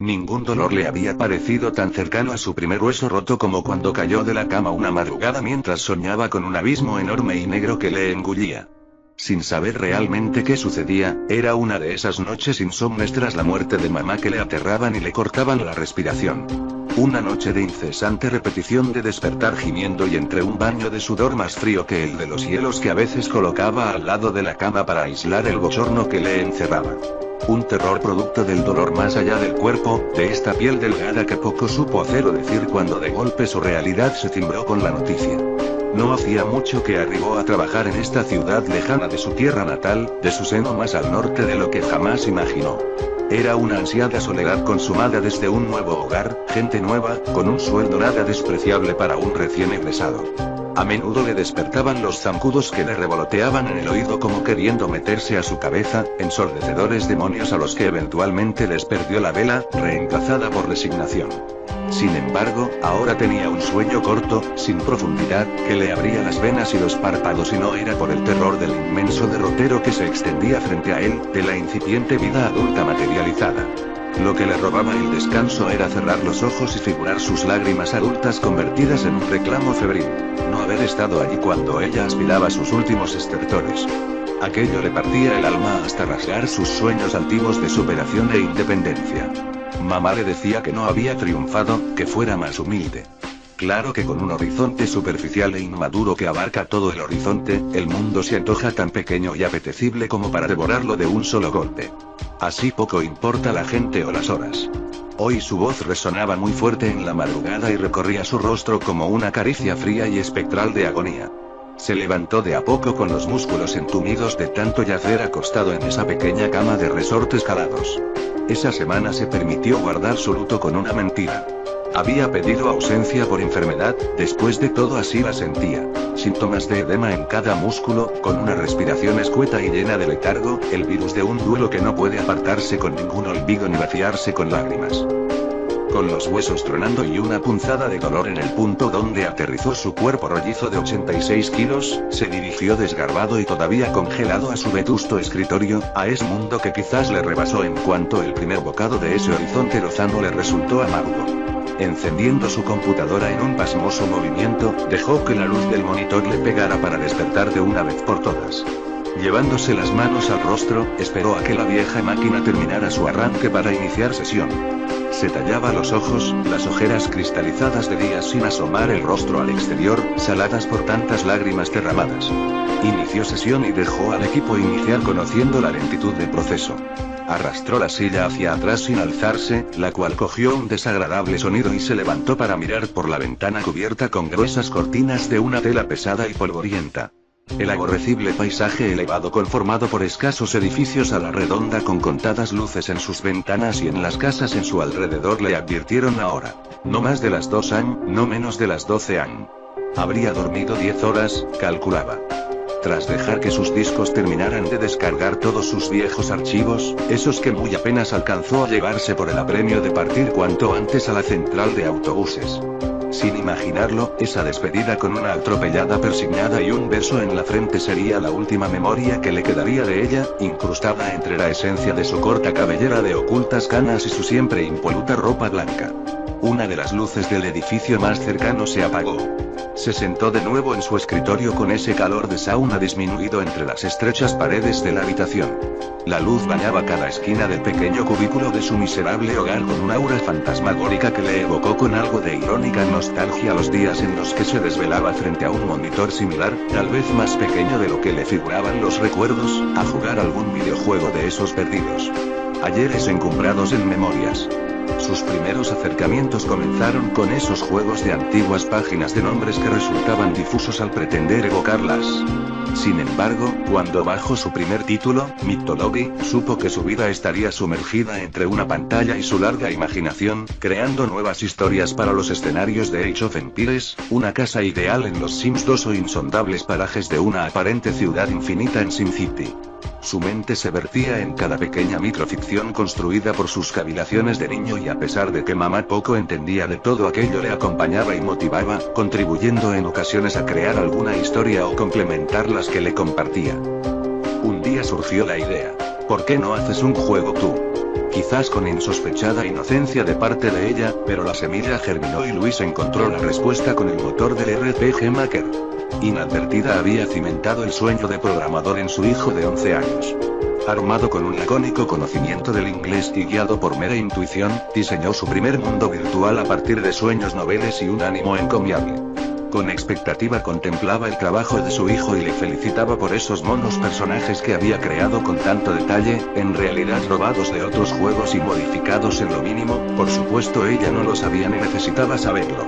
Ningún dolor le había parecido tan cercano a su primer hueso roto como cuando cayó de la cama una madrugada mientras soñaba con un abismo enorme y negro que le engullía. Sin saber realmente qué sucedía, era una de esas noches insomnes tras la muerte de mamá que le aterraban y le cortaban la respiración. Una noche de incesante repetición de despertar gimiendo y entre un baño de sudor más frío que el de los hielos que a veces colocaba al lado de la cama para aislar el bochorno que le encerraba. Un terror producto del dolor más allá del cuerpo, de esta piel delgada que poco supo hacer o decir cuando de golpe su realidad se cimbró con la noticia. No hacía mucho que arribó a trabajar en esta ciudad lejana de su tierra natal, de su seno más al norte de lo que jamás imaginó. Era una ansiada soledad consumada desde un nuevo hogar, gente nueva, con un sueldo nada despreciable para un recién egresado. A menudo le despertaban los zancudos que le revoloteaban en el oído como queriendo meterse a su cabeza, ensordecedores demonios a los que eventualmente les perdió la vela, reemplazada por resignación. Sin embargo, ahora tenía un sueño corto, sin profundidad, que le abría las venas y los párpados y no era por el terror del inmenso derrotero que se extendía frente a él, de la incipiente vida adulta materializada. Lo que le robaba el descanso era cerrar los ojos y figurar sus lágrimas adultas convertidas en un reclamo febril. No haber estado allí cuando ella aspiraba sus últimos estertores. Aquello le partía el alma hasta rasgar sus sueños altivos de superación e independencia. Mamá le decía que no había triunfado, que fuera más humilde. Claro que con un horizonte superficial e inmaduro que abarca todo el horizonte, el mundo se antoja tan pequeño y apetecible como para devorarlo de un solo golpe. Así poco importa la gente o las horas. Hoy su voz resonaba muy fuerte en la madrugada y recorría su rostro como una caricia fría y espectral de agonía. Se levantó de a poco con los músculos entumidos de tanto yacer acostado en esa pequeña cama de resortes calados. Esa semana se permitió guardar su luto con una mentira. Había pedido ausencia por enfermedad, después de todo así la sentía. Síntomas de edema en cada músculo, con una respiración escueta y llena de letargo, el virus de un duelo que no puede apartarse con ningún olvido ni vaciarse con lágrimas. Con los huesos tronando y una punzada de dolor en el punto donde aterrizó su cuerpo rollizo de 86 kilos, se dirigió desgarbado y todavía congelado a su vetusto escritorio, a ese mundo que quizás le rebasó en cuanto el primer bocado de ese horizonte lozano le resultó amargo. Encendiendo su computadora en un pasmoso movimiento, dejó que la luz del monitor le pegara para despertar de una vez por todas. Llevándose las manos al rostro, esperó a que la vieja máquina terminara su arranque para iniciar sesión. Se tallaba los ojos, las ojeras cristalizadas de días sin asomar el rostro al exterior, saladas por tantas lágrimas derramadas. Inició sesión y dejó al equipo iniciar conociendo la lentitud del proceso. Arrastró la silla hacia atrás sin alzarse, la cual cogió un desagradable sonido y se levantó para mirar por la ventana cubierta con gruesas cortinas de una tela pesada y polvorienta. El aborrecible paisaje elevado conformado por escasos edificios a la redonda con contadas luces en sus ventanas y en las casas en su alrededor le advirtieron ahora. No más de las 2 AM, no menos de las 12 AM. Habría dormido 10 horas, calculaba. Tras dejar que sus discos terminaran de descargar todos sus viejos archivos, esos que muy apenas alcanzó a llevarse por el apremio de partir cuanto antes a la central de autobuses. Sin imaginarlo, esa despedida con una atropellada persignada y un beso en la frente sería la última memoria que le quedaría de ella, incrustada entre la esencia de su corta cabellera de ocultas canas y su siempre impoluta ropa blanca. Una de las luces del edificio más cercano se apagó. Se sentó de nuevo en su escritorio con ese calor de sauna disminuido entre las estrechas paredes de la habitación. La luz bañaba cada esquina del pequeño cubículo de su miserable hogar con una aura fantasmagórica que le evocó con algo de irónica nostalgia los días en los que se desvelaba frente a un monitor similar, tal vez más pequeño de lo que le figuraban los recuerdos, a jugar algún videojuego de esos perdidos. Ayeres encumbrados en memorias. Sus primeros acercamientos comenzaron con esos juegos de antiguas páginas de nombres que resultaban difusos al pretender evocarlas. Sin embargo, cuando bajó su primer título, Mythology, supo que su vida estaría sumergida entre una pantalla y su larga imaginación, creando nuevas historias para los escenarios de Age of Empires, una casa ideal en los Sims 2 o insondables parajes de una aparente ciudad infinita en SimCity. Su mente se vertía en cada pequeña microficción construida por sus cavilaciones de niño y a pesar de que mamá poco entendía de todo aquello le acompañaba y motivaba, contribuyendo en ocasiones a crear alguna historia o complementar las que le compartía. Un día surgió la idea. ¿Por qué no haces un juego tú? Quizás con insospechada inocencia de parte de ella, pero la semilla germinó y Luis encontró la respuesta con el motor del RPG Maker. Inadvertida había cimentado el sueño de programador en su hijo de 11 años. Armado con un lacónico conocimiento del inglés y guiado por mera intuición, diseñó su primer mundo virtual a partir de sueños noveles y un ánimo encomiable. Con expectativa contemplaba el trabajo de su hijo y le felicitaba por esos monos personajes que había creado con tanto detalle, en realidad robados de otros juegos y modificados en lo mínimo, por supuesto ella no lo sabía ni necesitaba saberlo.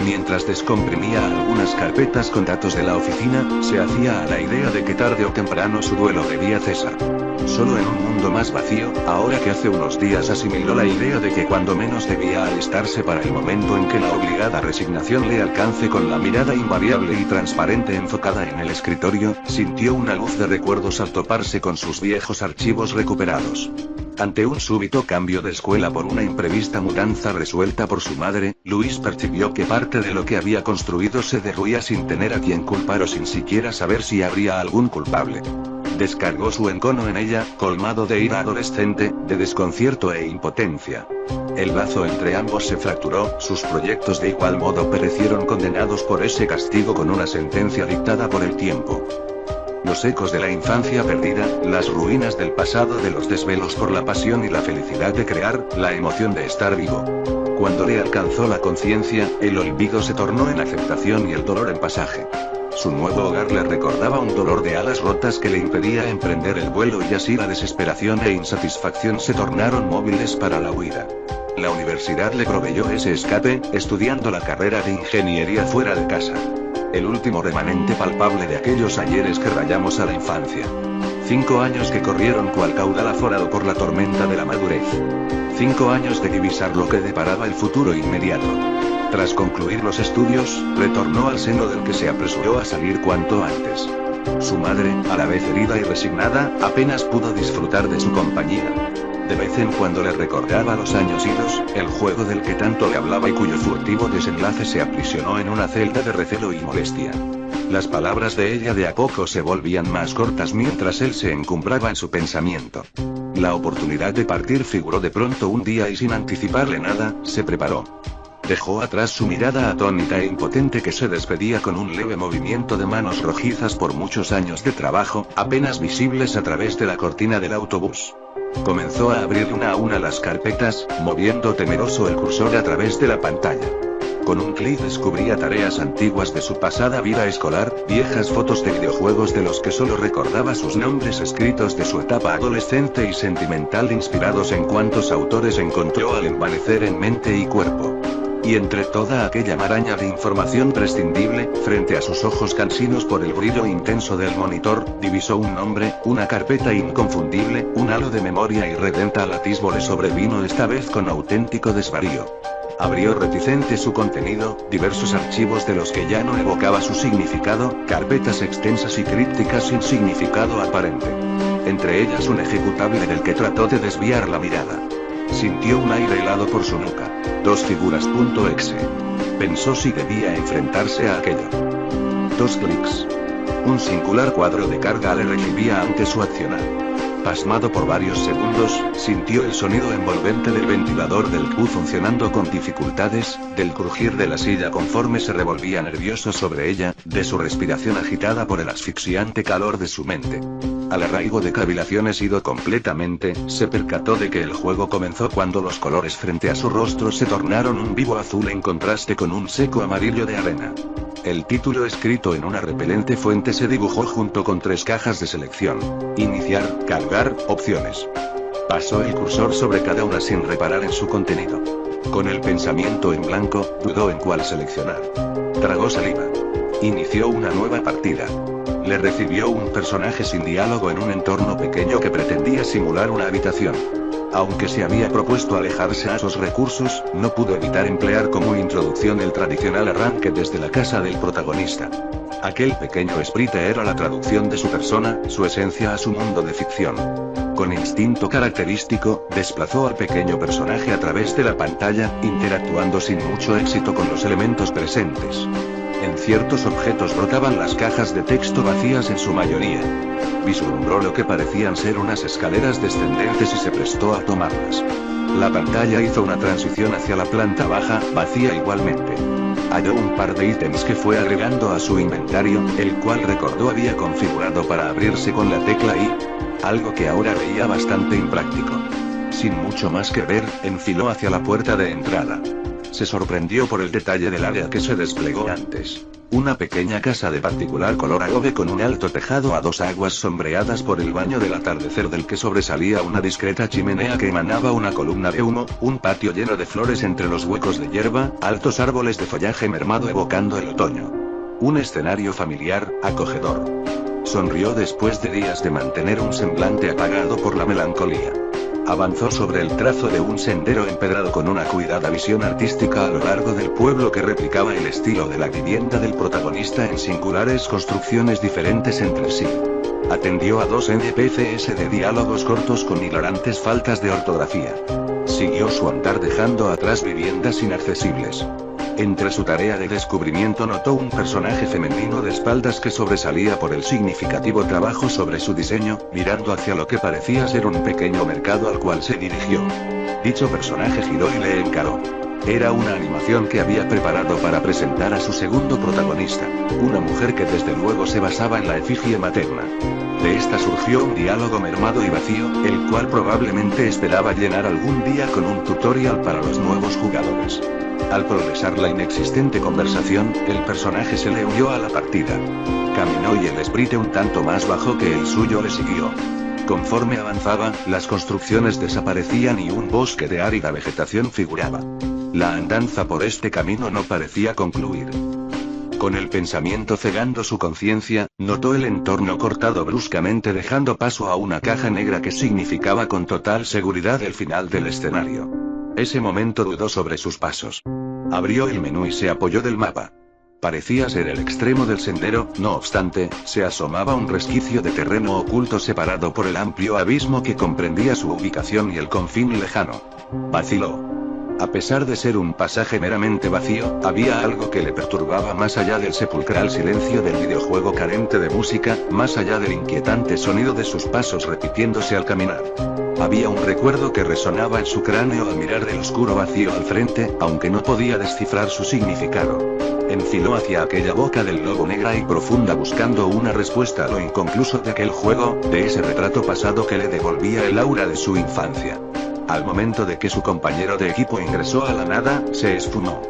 Mientras descomprimía algunas carpetas con datos de la oficina, se hacía a la idea de que tarde o temprano su duelo debía cesar. Solo en un mundo más vacío, ahora que hace unos días asimiló la idea de que cuando menos debía alistarse para el momento en que la obligada resignación le alcance con la mirada invariable y transparente enfocada en el escritorio, sintió una luz de recuerdos al toparse con sus viejos archivos recuperados. Ante un súbito cambio de escuela por una imprevista mudanza resuelta por su madre, Luis percibió que parte de lo que había construido se derruía sin tener a quien culpar o sin siquiera saber si habría algún culpable. Descargó su encono en ella, colmado de ira adolescente, de desconcierto e impotencia. El lazo entre ambos se fracturó, sus proyectos de igual modo perecieron condenados por ese castigo con una sentencia dictada por el tiempo. Los ecos de la infancia perdida, las ruinas del pasado de los desvelos por la pasión y la felicidad de crear, la emoción de estar vivo. Cuando le alcanzó la conciencia, el olvido se tornó en aceptación y el dolor en pasaje. Su nuevo hogar le recordaba un dolor de alas rotas que le impedía emprender el vuelo y así la desesperación e insatisfacción se tornaron móviles para la huida. La universidad le proveyó ese escape, estudiando la carrera de ingeniería fuera de casa. El último remanente palpable de aquellos ayeres que rayamos a la infancia. 5 años que corrieron cual caudal aforado por la tormenta de la madurez. 5 años de divisar lo que deparaba el futuro inmediato. Tras concluir los estudios, retornó al seno del que se apresuró a salir cuanto antes. Su madre, a la vez herida y resignada, apenas pudo disfrutar de su compañía. De vez en cuando le recordaba los años idos, el juego del que tanto le hablaba y cuyo furtivo desenlace se aprisionó en una celda de recelo y molestia. Las palabras de ella de a poco se volvían más cortas mientras él se encumbraba en su pensamiento. La oportunidad de partir figuró de pronto un día y sin anticiparle nada, se preparó. Dejó atrás su mirada atónita e impotente que se despedía con un leve movimiento de manos rojizas por muchos años de trabajo, apenas visibles a través de la cortina del autobús. Comenzó a abrir una a una las carpetas, moviendo temeroso el cursor a través de la pantalla. Con un clic descubría tareas antiguas de su pasada vida escolar, viejas fotos de videojuegos de los que solo recordaba sus nombres escritos de su etapa adolescente y sentimental inspirados en cuantos autores encontró al envanecer en mente y cuerpo. Y entre toda aquella maraña de información prescindible, frente a sus ojos cansinos por el brillo intenso del monitor, divisó un nombre, una carpeta inconfundible, un halo de memoria irredenta al atisbo le sobrevino esta vez con auténtico desvarío. Abrió reticente su contenido, diversos archivos de los que ya no evocaba su significado, carpetas extensas y crípticas sin significado aparente. Entre ellas un ejecutable del que trató de desviar la mirada. Sintió un aire helado por su nuca. 2 figuras.exe. Pensó si debía enfrentarse a aquello. 2 clics. Un singular cuadro de carga le recibía ante su accionar. Pasmado por varios segundos, sintió el sonido envolvente del ventilador del Q funcionando con dificultades, del crujir de la silla conforme se revolvía nervioso sobre ella, de su respiración agitada por el asfixiante calor de su mente. Al arraigo de cavilaciones ido completamente, se percató de que el juego comenzó cuando los colores frente a su rostro se tornaron un vivo azul en contraste con un seco amarillo de arena. El título escrito en una repelente fuente se dibujó junto con 3 cajas de selección. Iniciar, cargar, opciones. Pasó el cursor sobre cada una sin reparar en su contenido. Con el pensamiento en blanco, dudó en cuál seleccionar. Tragó saliva. Inició una nueva partida. Le recibió un personaje sin diálogo en un entorno pequeño que pretendía simular una habitación. Aunque se había propuesto alejarse a esos recursos, no pudo evitar emplear como introducción el tradicional arranque desde la casa del protagonista. Aquel pequeño sprite era la traducción de su persona, su esencia a su mundo de ficción. Con instinto característico, desplazó al pequeño personaje a través de la pantalla, interactuando sin mucho éxito con los elementos presentes. En ciertos objetos brotaban las cajas de texto vacías en su mayoría. Vislumbró lo que parecían ser unas escaleras descendentes y se prestó a tomarlas. La pantalla hizo una transición hacia la planta baja, vacía igualmente. Halló un par de ítems que fue agregando a su inventario, el cual recordó había configurado para abrirse con la tecla I. Algo que ahora veía bastante impráctico. Sin mucho más que ver, enfiló hacia la puerta de entrada. Se sorprendió por el detalle del área que se desplegó antes. Una pequeña casa de particular color adobe con un alto tejado a dos aguas sombreadas por el baño del atardecer del que sobresalía una discreta chimenea que emanaba una columna de humo, un patio lleno de flores entre los huecos de hierba, altos árboles de follaje mermado evocando el otoño. Un escenario familiar, acogedor. Sonrió después de días de mantener un semblante apagado por la melancolía. Avanzó sobre el trazo de un sendero empedrado con una cuidada visión artística a lo largo del pueblo que replicaba el estilo de la vivienda del protagonista en singulares construcciones diferentes entre sí. Atendió a 2 NPCs de diálogos cortos con hilarantes faltas de ortografía. Siguió su andar dejando atrás viviendas inaccesibles. Entre su tarea de descubrimiento notó un personaje femenino de espaldas que sobresalía por el significativo trabajo sobre su diseño, mirando hacia lo que parecía ser un pequeño mercado al cual se dirigió. Dicho personaje giró y le encaró. Era una animación que había preparado para presentar a su segundo protagonista, una mujer que desde luego se basaba en la efigie materna. De esta surgió un diálogo mermado y vacío, el cual probablemente esperaba llenar algún día con un tutorial para los nuevos jugadores. Al progresar la inexistente conversación, el personaje se le unió a la partida. Caminó y el sprite un tanto más bajo que el suyo le siguió. Conforme avanzaba, las construcciones desaparecían y un bosque de árida vegetación figuraba. La andanza por este camino no parecía concluir. Con el pensamiento cegando su conciencia, notó el entorno cortado bruscamente dejando paso a una caja negra que significaba con total seguridad el final del escenario. Ese momento dudó sobre sus pasos. Abrió el menú y se apoyó del mapa. Parecía ser el extremo del sendero, no obstante, se asomaba un resquicio de terreno oculto separado por el amplio abismo que comprendía su ubicación y el confín lejano. Vaciló. A pesar de ser un pasaje meramente vacío, había algo que le perturbaba más allá del sepulcral silencio del videojuego carente de música, más allá del inquietante sonido de sus pasos repitiéndose al caminar. Había un recuerdo que resonaba en su cráneo al mirar del oscuro vacío al frente, aunque no podía descifrar su significado. Enfiló hacia aquella boca del lobo negra y profunda buscando una respuesta a lo inconcluso de aquel juego, de ese retrato pasado que le devolvía el aura de su infancia. Al momento de que su compañero de equipo ingresó a la nada, se esfumó.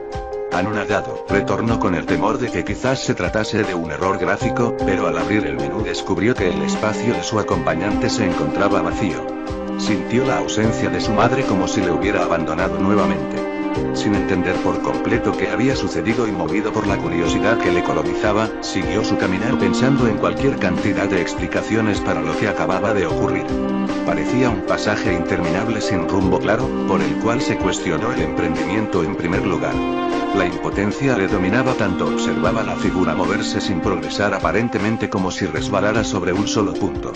Anonadado, retornó con el temor de que quizás se tratase de un error gráfico, pero al abrir el menú descubrió que el espacio de su acompañante se encontraba vacío. Sintió la ausencia de su madre como si le hubiera abandonado nuevamente. Sin entender por completo qué había sucedido y movido por la curiosidad que le colonizaba, siguió su caminar pensando en cualquier cantidad de explicaciones para lo que acababa de ocurrir. Parecía un pasaje interminable sin rumbo claro, por el cual se cuestionó el emprendimiento en primer lugar. La impotencia le dominaba tanto observaba la figura moverse sin progresar aparentemente como si resbalara sobre un solo punto.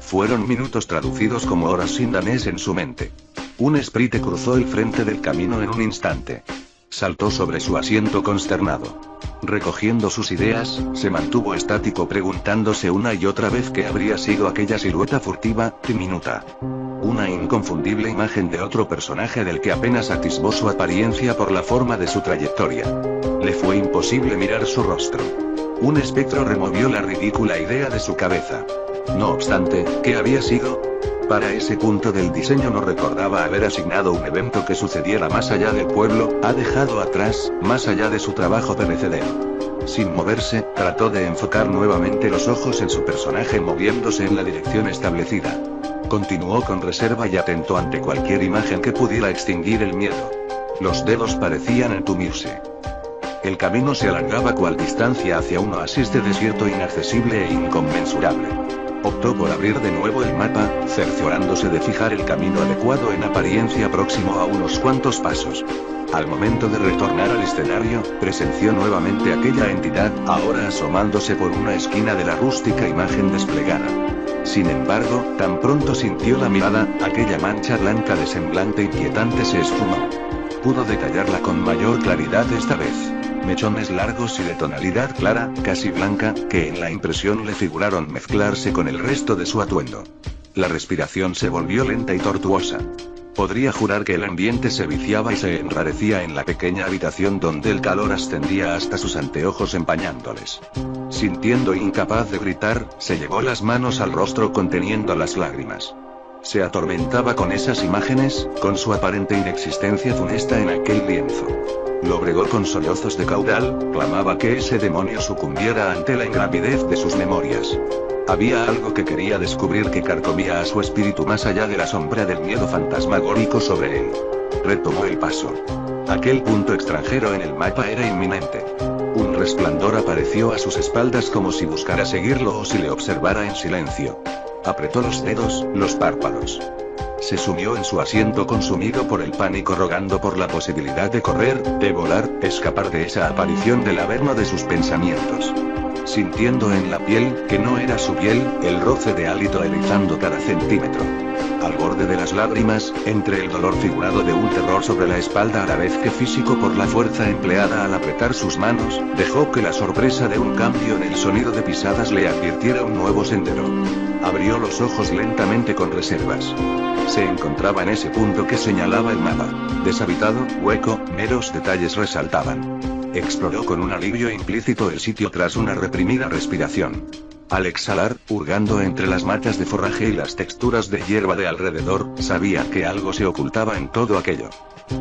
Fueron minutos traducidos como horas sin danés en su mente. Un sprite cruzó el frente del camino en un instante. Saltó sobre su asiento consternado. Recogiendo sus ideas, se mantuvo estático preguntándose una y otra vez qué habría sido aquella silueta furtiva, diminuta. Una inconfundible imagen de otro personaje del que apenas atisbó su apariencia por la forma de su trayectoria. Le fue imposible mirar su rostro. Un espectro removió la ridícula idea de su cabeza. No obstante, ¿qué había sido? Para ese punto del diseño no recordaba haber asignado un evento que sucediera más allá del pueblo, ha dejado atrás, más allá de su trabajo perecedero. Sin moverse, trató de enfocar nuevamente los ojos en su personaje moviéndose en la dirección establecida. Continuó con reserva y atento ante cualquier imagen que pudiera extinguir el miedo. Los dedos parecían entumirse. El camino se alargaba cual distancia hacia un oasis de desierto inaccesible e inconmensurable. Optó por abrir de nuevo el mapa, cerciorándose de fijar el camino adecuado en apariencia próximo a unos cuantos pasos. Al momento de retornar al escenario, presenció nuevamente aquella entidad, ahora asomándose por una esquina de la rústica imagen desplegada. Sin embargo, tan pronto sintió la mirada, aquella mancha blanca de semblante inquietante se esfumó. pudo detallarla con mayor claridad esta vez. Mechones largos y de tonalidad clara, casi blanca, que en la impresión le figuraron mezclarse con el resto de su atuendo. La respiración se volvió lenta y tortuosa. Podría jurar que el ambiente se viciaba y se enrarecía en la pequeña habitación donde el calor ascendía hasta sus anteojos empañándoles. Sintiendo incapaz de gritar, se llevó las manos al rostro conteniendo las lágrimas. Se atormentaba con esas imágenes, con su aparente inexistencia funesta en aquel lienzo. Lo bregó con sollozos de caudal, clamaba que ese demonio sucumbiera ante la ingravidez de sus memorias. Había algo que quería descubrir que carcomía a su espíritu más allá de la sombra del miedo fantasmagórico sobre él. Retomó el paso. Aquel punto extranjero en el mapa era inminente. Un resplandor apareció a sus espaldas como si buscara seguirlo o si le observara en silencio. Apretó los dedos, los párpados. Se sumió en su asiento consumido por el pánico, rogando por la posibilidad de correr, de volar, escapar de esa aparición del averno de sus pensamientos. Sintiendo en la piel, que no era su piel, el roce de hálito erizando cada centímetro. Al borde de las lágrimas, entre el dolor figurado de un terror sobre la espalda a la vez que físico por la fuerza empleada al apretar sus manos, dejó que la sorpresa de un cambio en el sonido de pisadas le advirtiera un nuevo sendero. Abrió los ojos lentamente con reservas. Se encontraba en ese punto que señalaba el mapa. Deshabitado, hueco, meros detalles resaltaban. Exploró con un alivio implícito el sitio tras una reprimida respiración. Al exhalar, hurgando entre las matas de forraje y las texturas de hierba de alrededor, sabía que algo se ocultaba en todo aquello.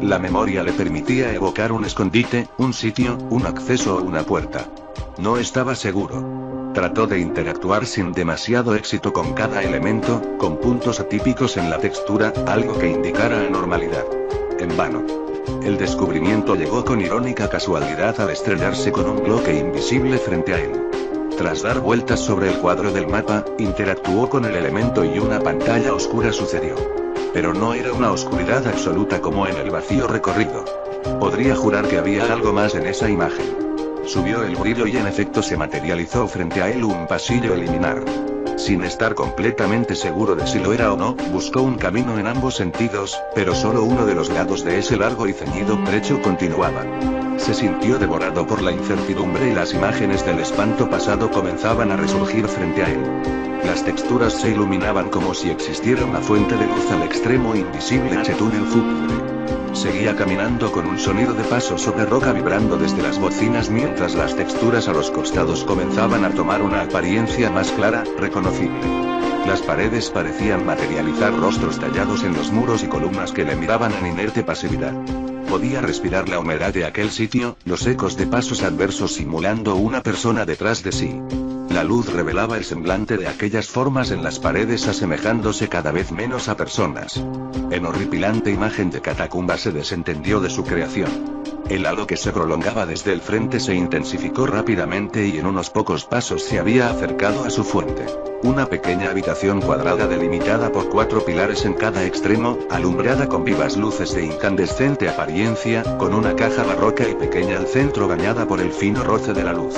La memoria le permitía evocar un escondite, un sitio, un acceso o una puerta. No estaba seguro. Trató de interactuar sin demasiado éxito con cada elemento, con puntos atípicos en la textura, algo que indicara anormalidad. En vano. El descubrimiento llegó con irónica casualidad al estrellarse con un bloque invisible frente a él. Tras dar vueltas sobre el cuadro del mapa, interactuó con el elemento y una pantalla oscura sucedió. Pero no era una oscuridad absoluta como en el vacío recorrido. Podría jurar que había algo más en esa imagen. Subió el brillo y en efecto se materializó frente a él un pasillo liminar. Sin estar completamente seguro de si lo era o no, buscó un camino en ambos sentidos, pero solo uno de los lados de ese largo y ceñido trecho continuaba. Se sintió devorado por la incertidumbre y las imágenes del espanto pasado comenzaban a resurgir frente a él. Las texturas se iluminaban como si existiera una fuente de luz al extremo invisible de ese túnel fúnebre. Seguía caminando con un sonido de paso sobre roca vibrando desde las bocinas mientras las texturas a los costados comenzaban a tomar una apariencia más clara, reconocible. Las paredes parecían materializar rostros tallados en los muros y columnas que le miraban en inerte pasividad. Podía respirar la humedad de aquel sitio, los ecos de pasos adversos simulando una persona detrás de sí. La luz revelaba el semblante de aquellas formas en las paredes asemejándose cada vez menos a personas. En horripilante imagen de catacumba se desentendió de su creación. El halo que se prolongaba desde el frente se intensificó rápidamente y en unos pocos pasos se había acercado a su fuente. Una pequeña habitación cuadrada delimitada por 4 pilares en cada extremo, alumbrada con vivas luces de incandescente apariencia, con una caja barroca y pequeña al centro bañada por el fino roce de la luz.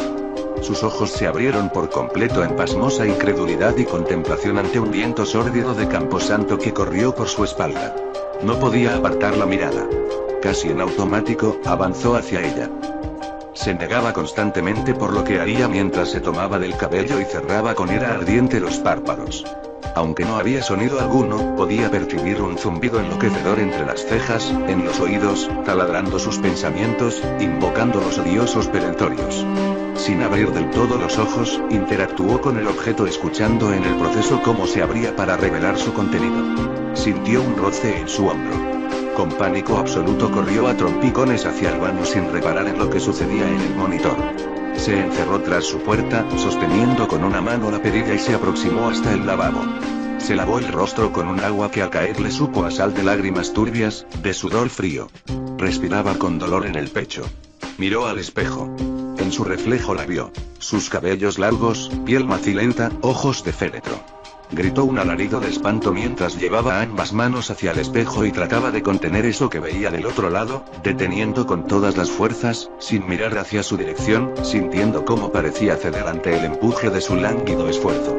Sus ojos se abrieron por completo en pasmosa incredulidad y contemplación ante un viento sórdido de camposanto que corrió por su espalda. No podía apartar la mirada. Casi en automático, avanzó hacia ella. Se negaba constantemente por lo que haría mientras se tomaba del cabello y cerraba con ira ardiente los párpados. Aunque no había sonido alguno, podía percibir un zumbido enloquecedor entre las cejas, en los oídos, taladrando sus pensamientos, invocando los odiosos perentorios. Sin abrir del todo los ojos, interactuó con el objeto escuchando en el proceso cómo se abría para revelar su contenido. Sintió un roce en su hombro. Con pánico absoluto corrió a trompicones hacia el baño sin reparar en lo que sucedía en el monitor. Se encerró tras su puerta, sosteniendo con una mano la perilla y se aproximó hasta el lavabo. Se lavó el rostro con un agua que al caer le supo a sal de lágrimas turbias, de sudor frío. Respiraba con dolor en el pecho. Miró al espejo. En su reflejo la vio. Sus cabellos largos, piel macilenta, ojos de féretro. Gritó un alarido de espanto mientras llevaba ambas manos hacia el espejo y trataba de contener eso que veía del otro lado, deteniendo con todas las fuerzas, sin mirar hacia su dirección, sintiendo cómo parecía ceder ante el empuje de su lánguido esfuerzo.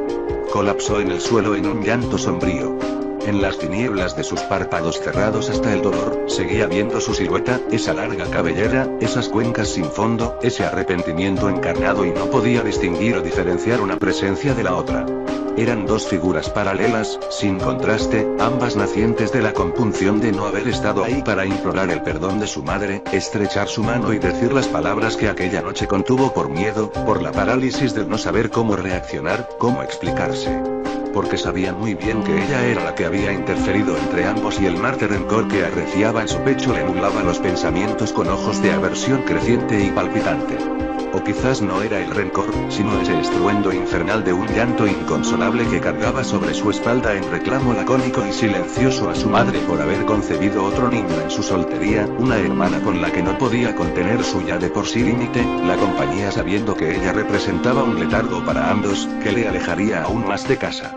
Colapsó en el suelo en un llanto sombrío. En las tinieblas de sus párpados cerrados hasta el dolor, seguía viendo su silueta, esa larga cabellera, esas cuencas sin fondo, ese arrepentimiento encarnado y no podía distinguir o diferenciar una presencia de la otra. Eran dos figuras paralelas, sin contraste, ambas nacientes de la compunción de no haber estado ahí para implorar el perdón de su madre, estrechar su mano y decir las palabras que aquella noche contuvo por miedo, por la parálisis del no saber cómo reaccionar, cómo explicarse. Porque sabía muy bien que ella era la que había interferido entre ambos y el mar de rencor que arreciaba en su pecho le nublaba los pensamientos con ojos de aversión creciente y palpitante. O quizás no era el rencor, sino ese estruendo infernal de un llanto inconsolable que cargaba sobre su espalda en reclamo lacónico y silencioso a su madre por haber concebido otro niño en su soltería, una hermana con la que no podía contener su ya de por sí límite, la compañía sabiendo que ella representaba un letargo para ambos, que le alejaría aún más de casa.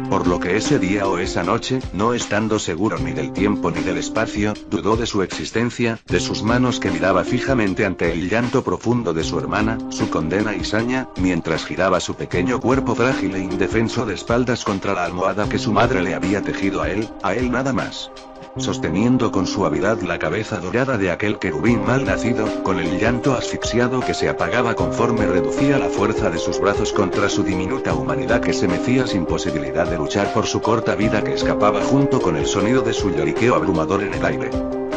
Por lo que ese día o esa noche, no estando seguro ni del tiempo ni del espacio, dudó de su existencia, de sus manos que miraba fijamente ante el llanto profundo de su hermana, su condena y saña, mientras giraba su pequeño cuerpo frágil e indefenso de espaldas contra la almohada que su madre le había tejido a él nada más. Sosteniendo con suavidad la cabeza dorada de aquel querubín mal nacido, con el llanto asfixiado que se apagaba conforme reducía la fuerza de sus brazos contra su diminuta humanidad que se mecía sin posibilidad de luchar por su corta vida que escapaba junto con el sonido de su lloriqueo abrumador en el aire.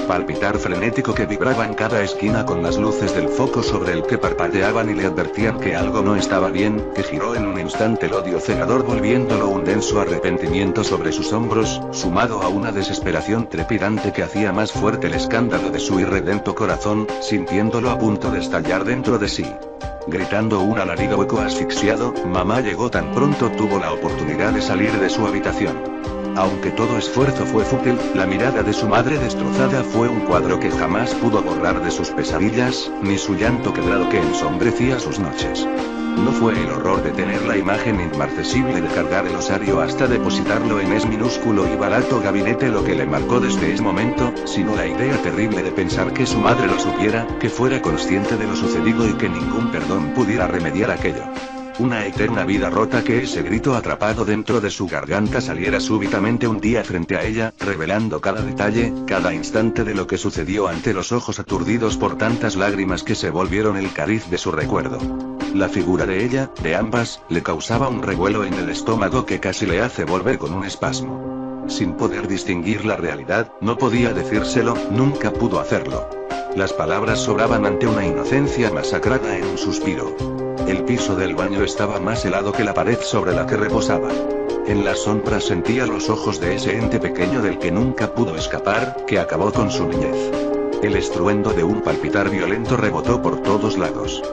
Palpitar frenético que vibraba en cada esquina con las luces del foco sobre el que parpadeaban y le advertían que algo no estaba bien, que giró en un instante el odio cegador volviéndolo un denso arrepentimiento sobre sus hombros, sumado a una desesperación trepidante que hacía más fuerte el escándalo de su irredento corazón, sintiéndolo a punto de estallar dentro de sí. Gritando un alarido hueco asfixiado, mamá llegó tan pronto tuvo la oportunidad de salir de su habitación. Aunque todo esfuerzo fue fútil, la mirada de su madre destrozada fue un cuadro que jamás pudo borrar de sus pesadillas, ni su llanto quebrado que ensombrecía sus noches. No fue el horror de tener la imagen inmarcesible de cargar el osario hasta depositarlo en ese minúsculo y barato gabinete lo que le marcó desde ese momento, sino la idea terrible de pensar que su madre lo supiera, que fuera consciente de lo sucedido y que ningún perdón pudiera remediar aquello. Una eterna vida rota que ese grito atrapado dentro de su garganta saliera súbitamente un día frente a ella, revelando cada detalle, cada instante de lo que sucedió ante los ojos aturdidos por tantas lágrimas que se volvieron el cariz de su recuerdo. La figura de ella, de ambas, le causaba un revuelo en el estómago que casi le hace volver con un espasmo. Sin poder distinguir la realidad, no podía decírselo, nunca pudo hacerlo. Las palabras sobraban ante una inocencia masacrada en un suspiro. El piso del baño estaba más helado que la pared sobre la que reposaba. En las sombras sentía los ojos de ese ente pequeño del que nunca pudo escapar, que acabó con su niñez. El estruendo de un palpitar violento rebotó por todos lados.